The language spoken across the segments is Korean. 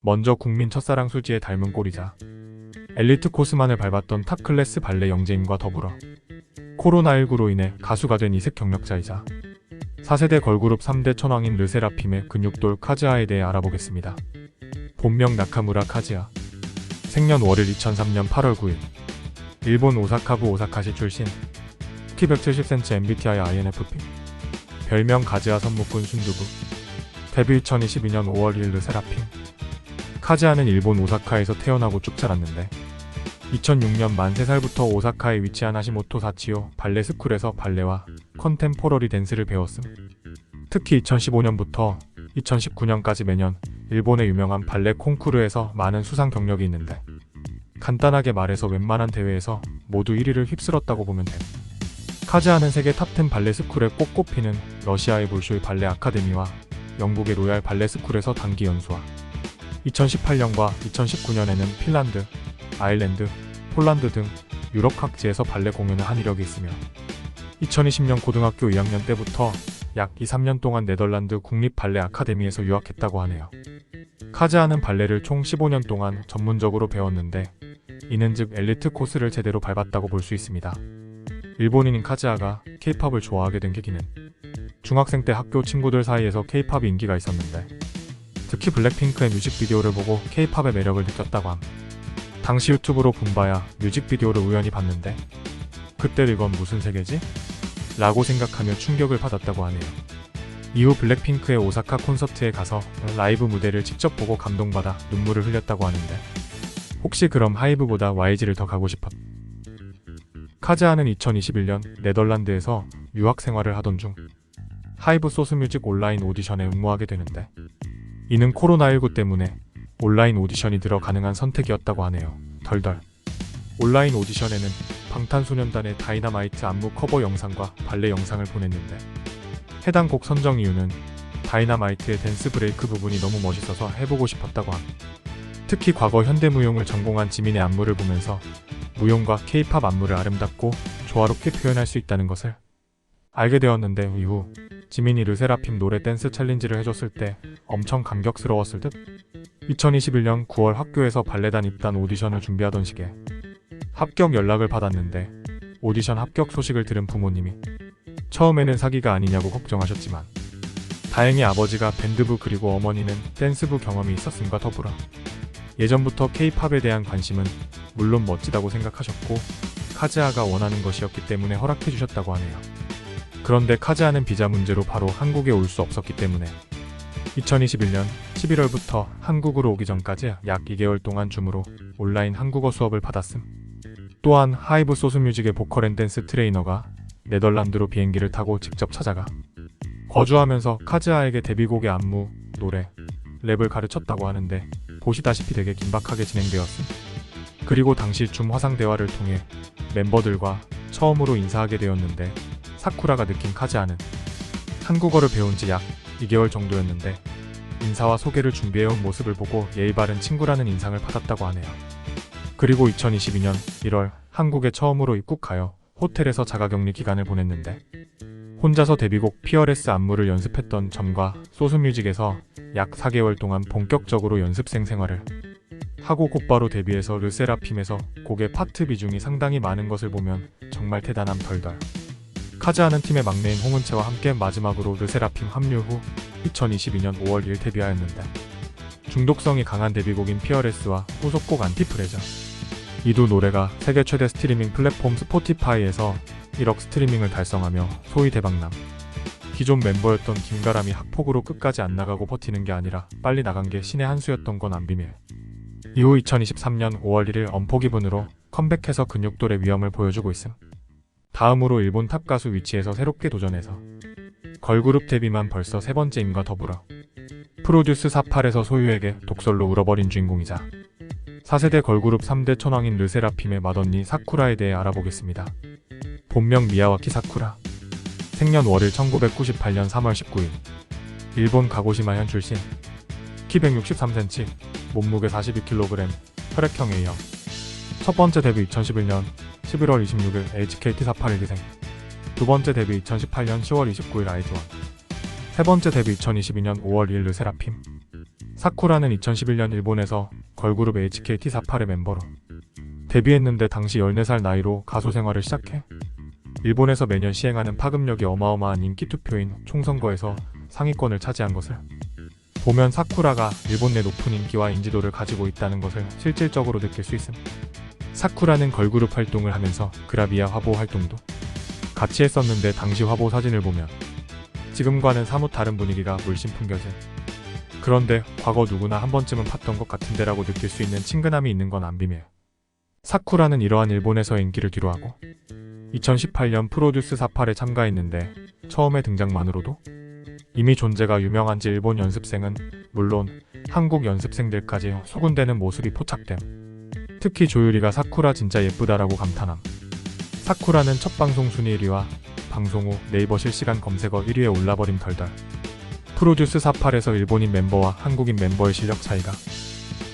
먼저 국민 첫사랑 수지의 닮은 꼴이자 엘리트 코스만을 밟았던 탑클래스 발레 영재임과 더불어 코로나19로 인해 가수가 된 이색 경력자이자 4세대 걸그룹 3대 천왕인 르세라핌의 근육돌 카즈아에 대해 알아보겠습니다. 본명 나카무라 카즈아. 생년 월일 2003년 8월 9일. 일본 오사카부 오사카시 출신. 키 170cm MBTI INFP. 별명 가즈아 선무꾼 순두부. 데뷔 2022년 5월 1일 르세라핌. 카즈아는 일본 오사카에서 태어나고 쭉 자랐는데 2006년 만 3살부터 오사카에 위치한 하시모토 사치오 발레 스쿨에서 발레와 컨템포러리 댄스를 배웠음. 특히 2015년부터 2019년까지 매년 일본의 유명한 발레 콩쿠르에서 많은 수상 경력이 있는데 간단하게 말해서 웬만한 대회에서 모두 1위를 휩쓸었다고 보면 됨. 카즈아는 세계 탑10 발레 스쿨에 꼭 꼽히는 러시아의 볼쇼이 발레 아카데미와 영국의 로얄 발레 스쿨에서 단기 연수와 2018년과 2019년에는 핀란드, 아일랜드, 폴란드 등 유럽 각지에서 발레 공연을 한 이력이 있으며 2020년 고등학교 2학년 때부터 약 2-3년 동안 네덜란드 국립 발레 아카데미에서 유학했다고 하네요. 카즈아는 발레를 총 15년 동안 전문적으로 배웠는데 이는 즉 엘리트 코스를 제대로 밟았다고 볼 수 있습니다. 일본인인 카즈아가 K-팝을 좋아하게 된 계기는 중학생 때 학교 친구들 사이에서 K-팝이 인기가 있었는데 특히 블랙핑크의 뮤직비디오를 보고 K-팝의 매력을 느꼈다고 함. 당시 유튜브로 붐바야 뮤직비디오를 우연히 봤는데 그때 이건 무슨 세계지? 라고 생각하며 충격을 받았다고 하네요. 이후 블랙핑크의 오사카 콘서트에 가서 라이브 무대를 직접 보고 감동받아 눈물을 흘렸다고 하는데 혹시 그럼 하이브보다 YG를 더 가고 싶었? 카즈아는 2021년 네덜란드에서 유학 생활을 하던 중 하이브 소스뮤직 온라인 오디션에 응모하게 되는데 이는 코로나19 때문에 온라인 오디션이 들어 가능한 선택이었다고 하네요. 덜덜. 온라인 오디션에는 방탄소년단의 다이너마이트 안무 커버 영상과 발레 영상을 보냈는데 해당 곡 선정 이유는 다이너마이트의 댄스 브레이크 부분이 너무 멋있어서 해보고 싶었다고 함. 특히 과거 현대무용을 전공한 지민의 안무를 보면서 무용과 K-팝 안무를 아름답고 조화롭게 표현할 수 있다는 것을 알게 되었는데 이후 지민이 르세라핌 노래 댄스 챌린지를 해줬을 때 엄청 감격스러웠을 듯? 2021년 9월 학교에서 발레단 입단 오디션을 준비하던 시기에 합격 연락을 받았는데 오디션 합격 소식을 들은 부모님이 처음에는 사기가 아니냐고 걱정하셨지만 다행히 아버지가 밴드부 그리고 어머니는 댄스부 경험이 있었음과 더불어 예전부터 K-팝에 대한 관심은 물론 멋지다고 생각하셨고 카즈아가 원하는 것이었기 때문에 허락해 주셨다고 하네요. 그런데 카즈아는 비자 문제로 바로 한국에 올 수 없었기 때문에 2021년 11월부터 한국으로 오기 전까지 약 2개월 동안 줌으로 온라인 한국어 수업을 받았음. 또한 하이브 소스뮤직의 보컬 앤 댄스 트레이너가 네덜란드로 비행기를 타고 직접 찾아가 거주하면서 카즈아에게 데뷔곡의 안무, 노래, 랩을 가르쳤다고 하는데 보시다시피 되게 긴박하게 진행되었음. 그리고 당시 줌 화상 대화를 통해 멤버들과 처음으로 인사하게 되었는데 사쿠라가 느낀 카즈아는 한국어를 배운 지 약 2개월 정도였는데 인사와 소개를 준비해온 모습을 보고 예의 바른 친구라는 인상을 받았다고 하네요. 그리고 2022년 1월 한국에 처음으로 입국하여 호텔에서 자가격리 기간을 보냈는데 혼자서 데뷔곡 피어레스 안무를 연습했던 점과 소스뮤직에서 약 4개월 동안 본격적으로 연습생 생활을 하고 곧바로 데뷔해서 르세라핌에서 곡의 파트 비중이 상당히 많은 것을 보면 정말 대단함 덜덜. 카즈아는 팀의 막내인 홍은채와 함께 마지막으로 르세라핌 합류 후 2022년 5월 1일 데뷔하였는데 중독성이 강한 데뷔곡인 피어레스와 후속곡 안티프레저 이 두 노래가 세계 최대 스트리밍 플랫폼 스포티파이에서 1억 스트리밍을 달성하며 소위 대박남. 기존 멤버였던 김가람이 학폭으로 끝까지 안 나가고 버티는 게 아니라 빨리 나간 게 신의 한 수였던 건 안 비밀. 이후 2023년 5월 1일 엄포 기분으로 컴백해서 근육돌의 위엄을 보여주고 있음. 다음으로 일본 탑 가수 위치에서 새롭게 도전해서 걸그룹 데뷔만 벌써 3번째임과 더불어 프로듀스 48에서 소유에게 독설로 울어버린 주인공이자 4세대 걸그룹 3대 천왕인 르세라핌의 맏언니 사쿠라에 대해 알아보겠습니다. 본명 미야와키 사쿠라. 생년 월일 1998년 3월 19일. 일본 가고시마현 출신. 키 163cm, 몸무게 42kg, 혈액형 A형. 첫 번째 데뷔 2011년 11월 26일 HKT48 1기생. 두 번째 데뷔 2018년 10월 29일 아이즈원. 세 번째 데뷔 2022년 5월 2일 르세라핌. 사쿠라는 2011년 일본에서 걸그룹 HKT48의 멤버로 데뷔했는데 당시 14살 나이로 가수 생활을 시작해 일본에서 매년 시행하는 파급력이 어마어마한 인기 투표인 총선거에서 상위권을 차지한 것을 보면 사쿠라가 일본 내 높은 인기와 인지도를 가지고 있다는 것을 실질적으로 느낄 수 있음. 사쿠라는 걸그룹 활동을 하면서 그라비아 화보 활동도 같이 했었는데 당시 화보 사진을 보면 지금과는 사뭇 다른 분위기가 물씬 풍겨진, 그런데 과거 누구나 한 번쯤은 봤던 것 같은데라고 느낄 수 있는 친근함이 있는 건 안 비밀. 사쿠라는 이러한 일본에서의 인기를 뒤로하고 2018년 프로듀스 48에 참가했는데 처음의 등장만으로도 이미 존재가 유명한지 일본 연습생은 물론 한국 연습생들까지 소군대는 모습이 포착됨. 특히 조유리가 사쿠라 진짜 예쁘다라고 감탄함. 사쿠라는 첫 방송 순위 1위와 방송 후 네이버 실시간 검색어 1위에 올라버림 덜덜. 프로듀스 48에서 일본인 멤버와 한국인 멤버의 실력 차이가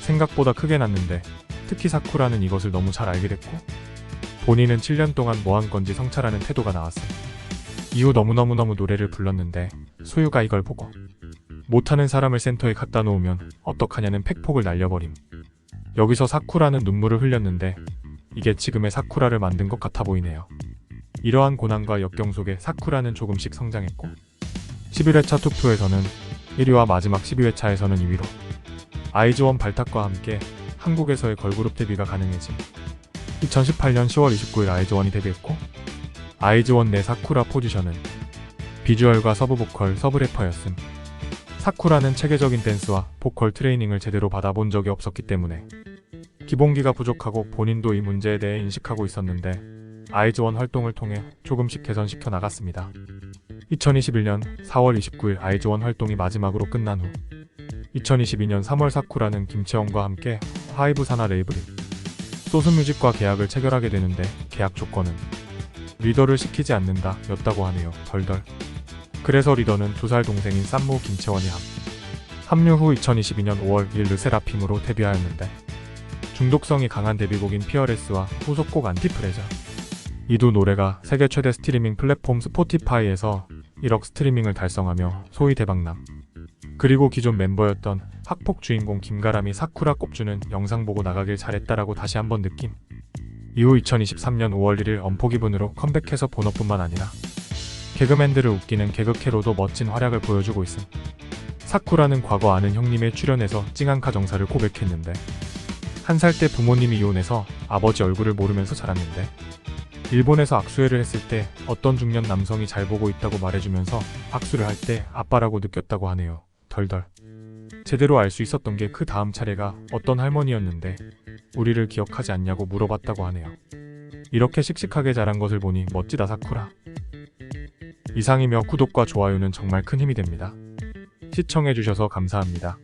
생각보다 크게 났는데 특히 사쿠라는 이것을 너무 잘 알게 됐고 본인은 7년 동안 뭐 한 건지 성찰하는 태도가 나왔음. 이후 너무너무 노래를 불렀는데 소유가 이걸 보고 못하는 사람을 센터에 갖다 놓으면 어떡하냐는 팩폭을 날려버림. 여기서 사쿠라는 눈물을 흘렸는데 이게 지금의 사쿠라를 만든 것 같아 보이네요. 이러한 고난과 역경 속에 사쿠라는 조금씩 성장했고 11회차 투표에서는 1위와 마지막 12회차에서는 2위로 아이즈원 발탁과 함께 한국에서의 걸그룹 데뷔가 가능해짐. 2018년 10월 29일 아이즈원이 데뷔했고 아이즈원 내 사쿠라 포지션은 비주얼과 서브 보컬, 서브 래퍼였음. 사쿠라는 체계적인 댄스와 보컬 트레이닝을 제대로 받아본 적이 없었기 때문에 기본기가 부족하고 본인도 이 문제에 대해 인식하고 있었는데 아이즈원 활동을 통해 조금씩 개선시켜 나갔습니다. 2021년 4월 29일 아이즈원 활동이 마지막으로 끝난 후 2022년 3월 사쿠라는 김채원과 함께 하이브 산하 레이블 소스뮤직과 계약을 체결하게 되는데 계약 조건은 리더를 시키지 않는다 였다고 하네요. 덜덜. 그래서 리더는 2살 동생인 쌈무 김채원이 합류 후 2022년 5월 1일 르세라핌으로 데뷔하였는데 중독성이 강한 데뷔곡인 피어레스와 후속곡 안티프레저, 이 두 노래가 세계 최대 스트리밍 플랫폼 스포티파이에서 1억 스트리밍을 달성하며 소위 대박남. 그리고 기존 멤버였던 학폭 주인공 김가람이 사쿠라 꼽주는 영상 보고 나가길 잘했다라고 다시 한번 느낌. 이후 2023년 5월 1일 엄포 기분으로 컴백해서 본업뿐만 아니라 개그맨들을 웃기는 개그캐로도 멋진 활약을 보여주고 있음. 사쿠라는 과거 아는 형님의 출연에서 찡한 가정사를 고백했는데 1살 때 부모님이 이혼해서 아버지 얼굴을 모르면서 자랐는데 일본에서 악수회를 했을 때 어떤 중년 남성이 잘 보고 있다고 말해주면서 악수를 할 때 아빠라고 느꼈다고 하네요. 덜덜. 제대로 알 수 있었던 게 그 다음 차례가 어떤 할머니였는데 우리를 기억하지 않냐고 물어봤다고 하네요. 이렇게 씩씩하게 자란 것을 보니 멋지다 사쿠라. 이상이며 구독과 좋아요는 정말 큰 힘이 됩니다. 시청해주셔서 감사합니다.